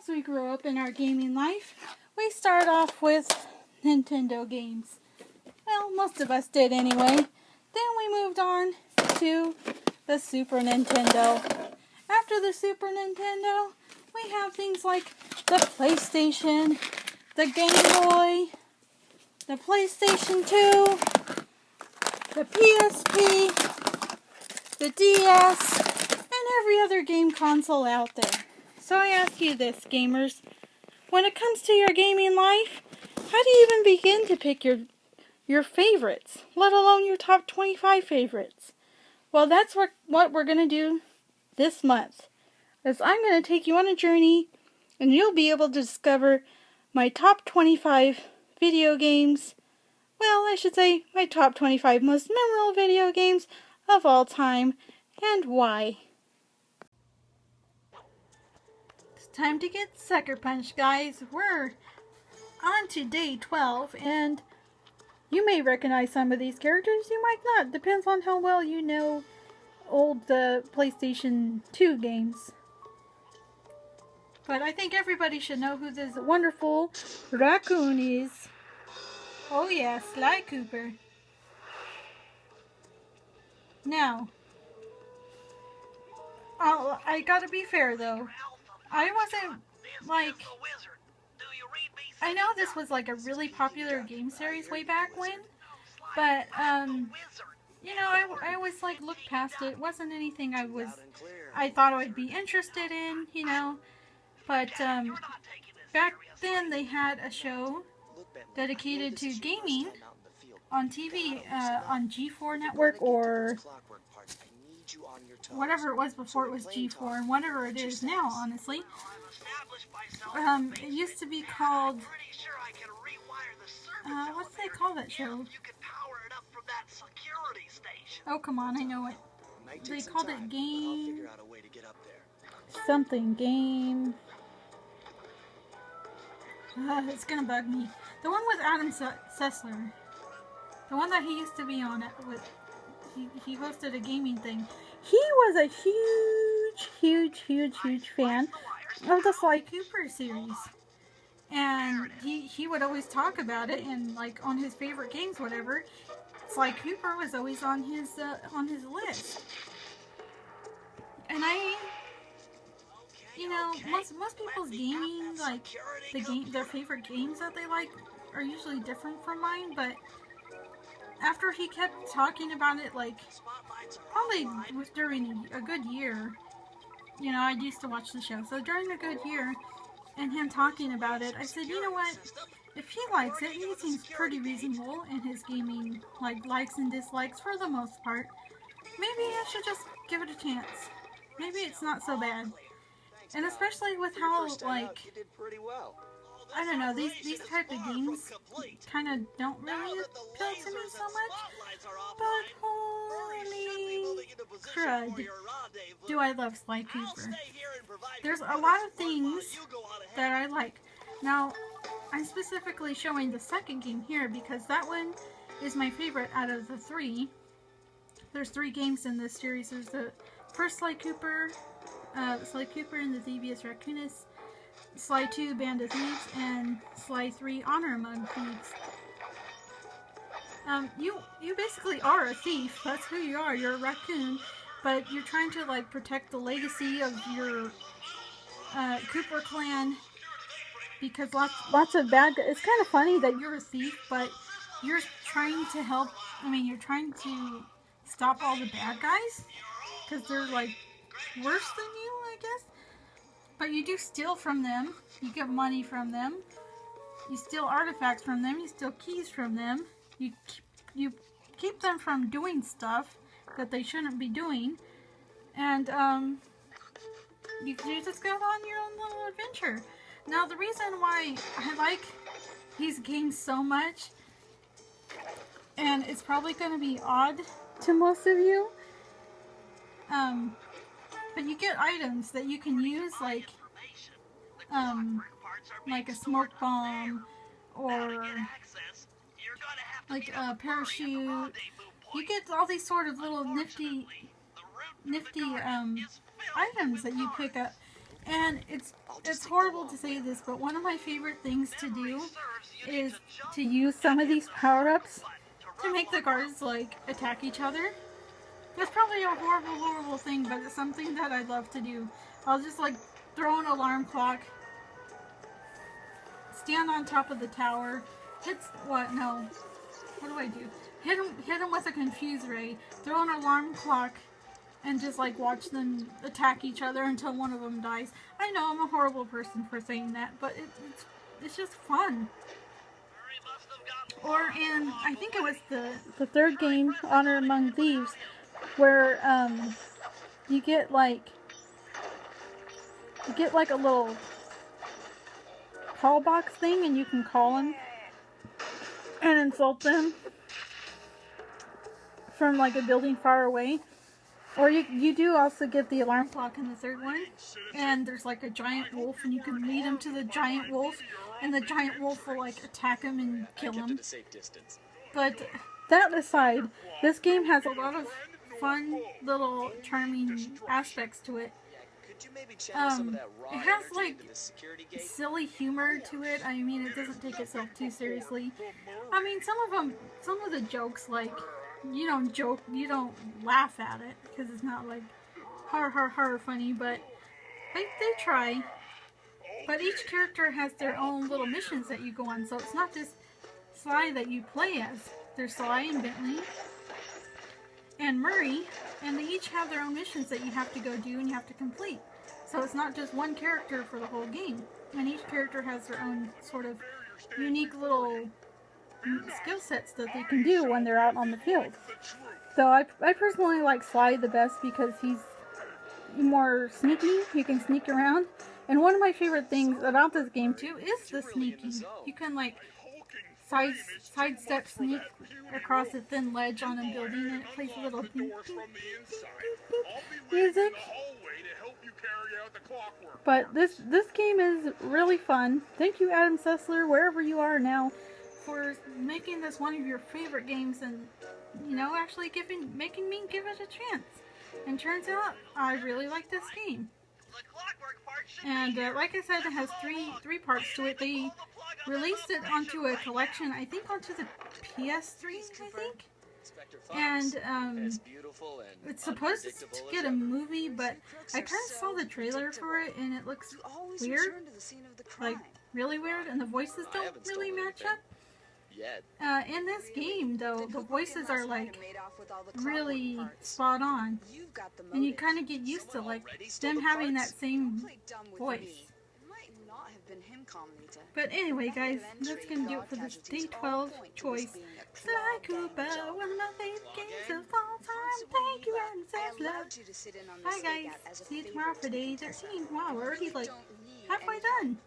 we grow up in our gaming life, we start off with Nintendo games. Well, most of us did anyway. Then we moved on to the Super Nintendo. After the Super Nintendo, we have things like the PlayStation, the Game Boy, the PlayStation 2, the PSP, the DS, and every other game console out there. So I ask you this, gamers. When it comes to your gaming life, how do you even begin to pick your favorites, let alone your top 25 favorites? Well, that's what we're going to do this month. As I'm going to take you on a journey, and you'll be able to discover my top 25 video games. Well, I should say my top 25 most memorable video games of all time, and why. It's time to get sucker punched, guys. We're on to day 12, and you may recognize some of these characters, you might not. Depends on how well you know old PlayStation 2 games. But I think everybody should know who this wonderful raccoon is. Oh yeah, Sly Cooper. Now, I gotta be fair though. I wasn't like... I know this was like a really popular game series way back when, but you know, I always like looked past it. It wasn't anything I thought I would be interested in, you know. But back then they had a show dedicated to gaming on TV, on G4 network, or whatever it was before it was G4, and whatever it is now, honestly. It used to be called, what do they call that show? Oh, come on, I know it. They called it Game... something, Game... it's gonna bug me. The one with Adam Sessler. The one that he used to be on it with. He hosted a gaming thing. He was a huge fan of the Sly Cooper series. And he would always talk about it, and like on his favorite games, whatever, Sly Cooper was always on his list. And you know, most people's gaming, like their favorite games that they like are usually different from mine, but after he kept talking about it, like probably during a good year, you know, I used to watch the show, so during a good year, and him talking about it, I said, you know what, if he likes it, he seems pretty reasonable in his gaming, like, likes and dislikes for the most part, maybe I should just give it a chance. Maybe it's not so bad. And especially with how, like, I don't know, these type of games kind of don't really appeal to me so much, but holy crud, do I love Sly Cooper. There's a lot of things that I like. Now, I'm specifically showing the second game here because that one is my favorite out of the three. There's 3 games in this series. There's the first Sly Cooper and the Thievius Raccoonus, Sly 2 Band of Thieves, and Sly 3 Honor Among Thieves. You basically are a thief. That's who you are. You're a raccoon, but you're trying to like protect the legacy of your Cooper clan because lots of bad guys. It's kind of funny that you're a thief, but you're trying to help. I mean, you're trying to stop all the bad guys because they're like worse than you, I guess. But you do steal from them. You get money from them. You steal artifacts from them. You steal keys from them. You keep them from doing stuff that they shouldn't be doing. And you just go on your own little adventure. Now, the reason why I like these games so much, and it's probably going to be odd to most of you, but you get items that you can use, like a smoke bomb, or like a parachute. You get all these sort of little nifty items that you pick up, And it's horrible to say this, but one of my favorite things to do is to use some of these power-ups to make the guards, like, attack each other. It's probably a horrible thing, but it's something that I love to do. I'll just, like, throw an alarm clock, stand on top of the tower, what do I do? Hit him with a confuse ray, throw an alarm clock, and just, like, watch them attack each other until one of them dies. I know I'm a horrible person for saying that, but it's just fun. Or in, I think it was the third game, Honor Among Thieves, where you get like a little call box thing, and you can call them and insult them from like a building far away. Or you do also get the alarm clock in the third one, and there's like a giant wolf, and you can lead him to the giant wolf, and the giant wolf will like attack him and kill him. But that aside, this game has a lot of fun little charming aspects to it. It has like silly humor to it. I mean, it doesn't take itself too seriously. I mean, some of the jokes, like, you don't laugh at it because it's not like har funny, but they try. But each character has their own little missions that you go on, so it's not just Sly that you play as. There's Sly and Bentley and Murray, and they each have their own missions that you have to go do and you have to complete. So it's not just one character for the whole game, and each character has their own sort of unique little skill sets that they can do when they're out on the field. So I personally like Sly the best because he's more sneaky. He can sneak around, and one of my favorite things about this game too is the sneaking. You can like sidestep sneak across a thin ledge on a building, and it plays a little ding, ding, ding, ding, music. But this game is really fun. Thank you, Adam Sessler, wherever you are now, for making this one of your favorite games, and actually making me give it a chance. And turns out I really like this game. And like I said, it has three parts to it. They released it onto a collection, I think onto the PS3, I think. And it's supposed to get a movie, but I kind of saw the trailer for it, and it looks weird, like really weird, and the voices don't really match up. In this game, though, the voices are like really spot on, and you kind of get used to like them having that same voice. But anyway, guys, that's gonna do it for this Day 12 choice. Sly Cooper, one of my favorite games of all time. Thank you, and self-love. Bye, guys. See you tomorrow for Day 13. Wow, we're already like halfway done.